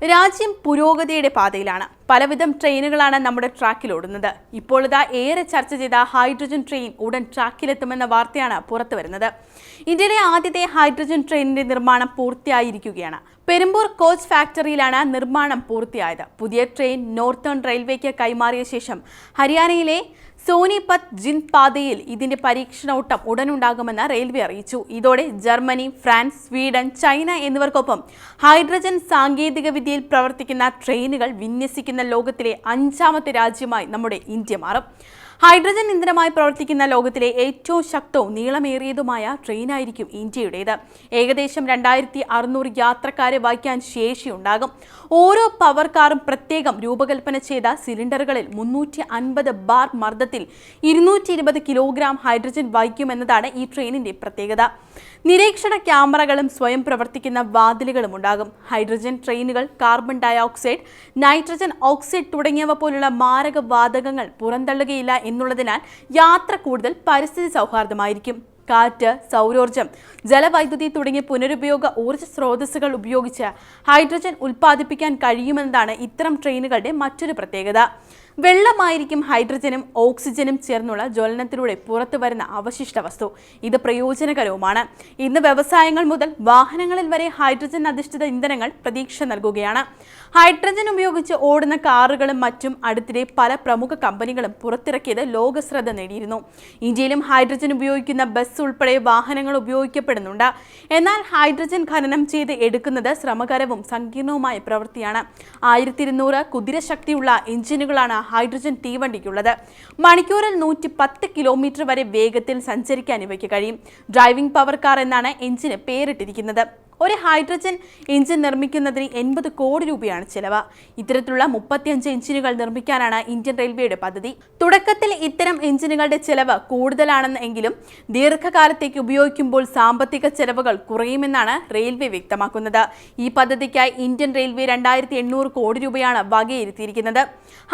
രാജ്യം പുരോഗതിയുടെ പാതയിലാണ്. പലവിധം ട്രെയിനുകളാണ് നമ്മുടെ ട്രാക്കിൽ ഓടുന്നത്. ഇപ്പോൾ ഇതാ ഏറെ ചർച്ച ചെയ്ത ഹൈഡ്രജൻ ട്രെയിൻ ഉടൻ ട്രാക്കിലെത്തുമെന്ന വാർത്തയാണ് പുറത്തു വരുന്നത്. ഇന്ത്യയിലെ ആദ്യത്തെ ഹൈഡ്രജൻ ട്രെയിനിന്റെ നിർമ്മാണം പൂർത്തിയായിരിക്കുകയാണ്. പെരുമ്പൂർ കോച്ച് ഫാക്ടറിയിലാണ് നിർമ്മാണം പൂർത്തിയായത്. പുതിയ ട്രെയിൻ നോർത്തേൺ റെയിൽവേക്ക് കൈമാറിയ ശേഷം ഹരിയാനയിലെ സോനിപത്ത് ജിന്ദ് പാതയിൽ ഇതിന്റെ പരീക്ഷണോട്ടം ഉടനുണ്ടാകുമെന്ന് റെയിൽവേ അറിയിച്ചു. ഇതോടെ ജർമ്മനി, ഫ്രാൻസ്, സ്വീഡൻ, ചൈന എന്നിവർക്കൊപ്പം ഹൈഡ്രജൻ സാങ്കേതികവിദ്യയിൽ പ്രവർത്തിക്കുന്ന ട്രെയിനുകൾ വിന്യസിക്കുന്ന ലോകത്തിലെ 5ാമത്തെ രാജ്യമായി നമ്മുടെ ഇന്ത്യ മാറും. ഹൈഡ്രജൻ ഇന്ധനമായി പ്രവർത്തിക്കുന്ന ലോകത്തിലെ ഏറ്റവും ശക്തവും നീളമേറിയതുമായ ട്രെയിനായിരിക്കും ഇന്ത്യയുടേത്. ഏകദേശം 2600 യാത്രക്കാരെ വഹിക്കാൻ ശേഷിയുണ്ടാകും. ഓരോ പവർ കാറും പ്രത്യേകം രൂപകൽപ്പന ചെയ്ത സിലിണ്ടറുകളിൽ 350 ബാർ മർദ്ദത്തിൽ 220 കിലോഗ്രാം ഹൈഡ്രജൻ വഹിക്കുമെന്നതാണ് ഈ ട്രെയിനിന്റെ പ്രത്യേകത. നിരീക്ഷണ ക്യാമറകളും സ്വയം പ്രവർത്തിക്കുന്ന വാതിലുകളും ഉണ്ടാകും. ഹൈഡ്രജൻ ട്രെയിനുകൾ കാർബൺ ഡയോക്സൈഡ്, നൈട്രജൻ ഓക്സൈഡ് തുടങ്ങിയവ പോലുള്ള മാരക വാതകങ്ങൾ പുറന്തള്ളുകയില്ല എന്നുള്ളതിനാൽ യാത്ര കൂടുതൽ പരിസ്ഥിതി സൗഹാർദ്ദമായിരിക്കും. കാറ്റ്, സൗരോർജ്ജം, ജലവൈദ്യുതി തുടങ്ങിയ പുനരുപയോഗ ഊർജ്ജ സ്രോതസ്സുകൾ ഉപയോഗിച്ച് ഹൈഡ്രജൻ ഉൽപ്പാദിപ്പിക്കാൻ കഴിയുമെന്നതാണ് ഇത്തരം ട്രെയിനുകളുടെ മറ്റൊരു പ്രത്യേകത. വെള്ളമായിരിക്കും ഹൈഡ്രജനും ഓക്സിജനും ചേർന്നുള്ള ജ്വലനത്തിലൂടെ പുറത്തു വരുന്ന അവശിഷ്ട വസ്തു. ഇത് പ്രയോജനകരവുമാണ്. ഇന്ന് വ്യവസായങ്ങൾ മുതൽ വാഹനങ്ങളിൽ വരെ ഹൈഡ്രജൻ അധിഷ്ഠിത ഇന്ധനങ്ങൾ പ്രതീക്ഷ നൽകുകയാണ്. ഹൈഡ്രജൻ ഉപയോഗിച്ച് ഓടുന്ന കാറുകളും മറ്റും അടുത്തിടെ പല പ്രമുഖ കമ്പനികളും പുറത്തിറക്കിയത് ലോക ശ്രദ്ധ നേടിയിരുന്നു. ഇന്ത്യയിലും ഹൈഡ്രജൻ ഉപയോഗിക്കുന്ന ബസ് ഉൾപ്പെടെ വാഹനങ്ങൾ ഉപയോഗിക്കപ്പെടുന്നുണ്ട്. എന്നാൽ ഹൈഡ്രജൻ ഖനനം ചെയ്ത് എടുക്കുന്നത് ശ്രമകരവും സങ്കീർണവുമായ പ്രവൃത്തിയാണ്. 1200 കുതിരശക്തിയുള്ള എഞ്ചിനുകളാണ് ഹൈഡ്രജൻ തീവണ്ടിക്കുള്ളത്. മണിക്കൂറിൽ 110 കിലോമീറ്റർ വരെ വേഗത്തിൽ സഞ്ചരിക്കാൻ ഇവയ്ക്ക് കഴിയും. ഡ്രൈവിംഗ് പവർ കാർ എന്നാണ് എഞ്ചിന് പേരിട്ടിരിക്കുന്നത്. ഒരു ഹൈഡ്രജൻ എഞ്ചിൻ നിർമ്മിക്കുന്നതിന് 80 കോടി രൂപയാണ് ചെലവ്. ഇത്തരത്തിലുള്ള 35 എഞ്ചിനുകൾ നിർമ്മിക്കാനാണ് ഇന്ത്യൻ റെയിൽവേയുടെ പദ്ധതി. തുടക്കത്തിൽ ഇത്തരം എഞ്ചിനുകളുടെ ചെലവ് കൂടുതലാണെന്നെങ്കിലും ദീർഘകാലത്തേക്ക് ഉപയോഗിക്കുമ്പോൾ സാമ്പത്തിക ചെലവുകൾ കുറയുമെന്നാണ് റെയിൽവേ വ്യക്തമാക്കുന്നത്. ഈ പദ്ധതിക്കായി ഇന്ത്യൻ റെയിൽവേ 2800 കോടി രൂപയാണ് വകയിരുത്തിയിരിക്കുന്നത്.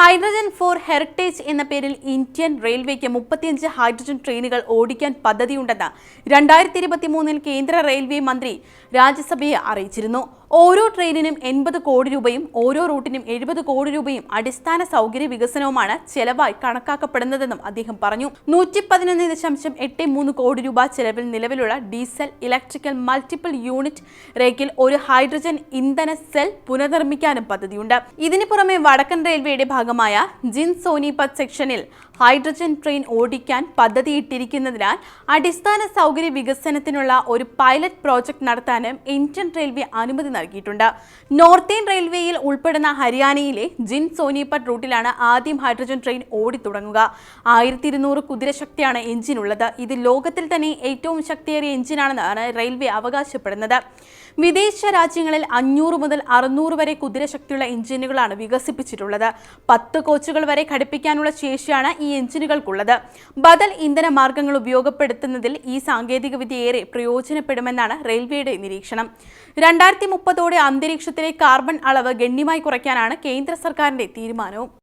ഹൈഡ്രജൻ ഫോർ ഹെറിറ്റേജ് എന്ന പേരിൽ ഇന്ത്യൻ റെയിൽവേക്ക് 35 ഹൈഡ്രജൻ ട്രെയിനുകൾ ഓടിക്കാൻ പദ്ധതിയുണ്ടെന്ന് 2023 കേന്ദ്ര റെയിൽവേ മന്ത്രി രാജ്യസഭയെ അറിയിച്ചിരുന്നു. ഓരോ ട്രെയിനിനും 80 കോടി രൂപയും ഓരോ റൂട്ടിനും 70 കോടി രൂപയും അടിസ്ഥാന സൗകര്യ വികസനവുമാണ് ചെലവായി കണക്കാക്കപ്പെടുന്നതെന്നും അദ്ദേഹം പറഞ്ഞു. 111.83 കോടി രൂപ ചെലവിൽ നിലവിലുള്ള ഡീസൽ ഇലക്ട്രിക്കൽ മൾട്ടിപ്പിൾ യൂണിറ്റ് റേക്കിൽ ഒരു ഹൈഡ്രജൻ ഇന്ധന സെൽ പുനർനിർമ്മിക്കാനും പദ്ധതിയുണ്ട്. ഇതിനു പുറമെ വടക്കൻ റെയിൽവേയുടെ ഭാഗമായ ജിന്ദ് സോനിപത്ത് സെക്ഷനിൽ ഹൈഡ്രജൻ ട്രെയിൻ ഓടിക്കാൻ പദ്ധതിയിട്ടിരിക്കുന്നതിനാൽ അടിസ്ഥാന സൗകര്യ വികസനത്തിനുള്ള ഒരു പൈലറ്റ് പ്രോജക്ട് നടത്താനും ഇന്ത്യൻ റെയിൽവേ അനുമതി നൽകിയിട്ടുണ്ട്. നോർത്തേൺ റെയിൽവേയിൽ ഉൾപ്പെടുന്ന ഹരിയാനയിലെ ജിന്ദ് സോനിപത്ത് റൂട്ടിലാണ് ആദ്യം ഹൈഡ്രജൻ ട്രെയിൻ ഓടിത്തുടങ്ങുക. 1200 കുതിരശക്തിയാണ് എഞ്ചിനുള്ളത്. ഇത് ലോകത്തിൽ തന്നെ ഏറ്റവും ശക്തിയേറിയ എഞ്ചിനാണെന്നാണ് റെയിൽവേ അവകാശപ്പെടുന്നത്. വിദേശ രാജ്യങ്ങളിൽ 500 മുതൽ 600 വരെ കുതിരശക്തിയുള്ള എഞ്ചിനുകളാണ് വികസിപ്പിച്ചിട്ടുള്ളത്. 10 കോച്ചുകൾ വരെ ഘടിപ്പിക്കാനുള്ള ശേഷിയാണ് ഈ എഞ്ചിനുകൾക്കുള്ളത്. ബദൽ ഇന്ധന മാർഗങ്ങൾ ഉപയോഗപ്പെടുത്തുന്നതിൽ ഈ സാങ്കേതികവിദ്യ ഏറെ പ്രയോജനപ്പെടുമെന്നാണ് റെയിൽവേയുടെ നിരീക്ഷണം. 2030 അന്തരീക്ഷത്തിലെ കാർബൺ അളവ് ഗണ്യമായി കുറയ്ക്കാനാണ് കേന്ദ്ര സർക്കാരിന്റെ തീരുമാനവും.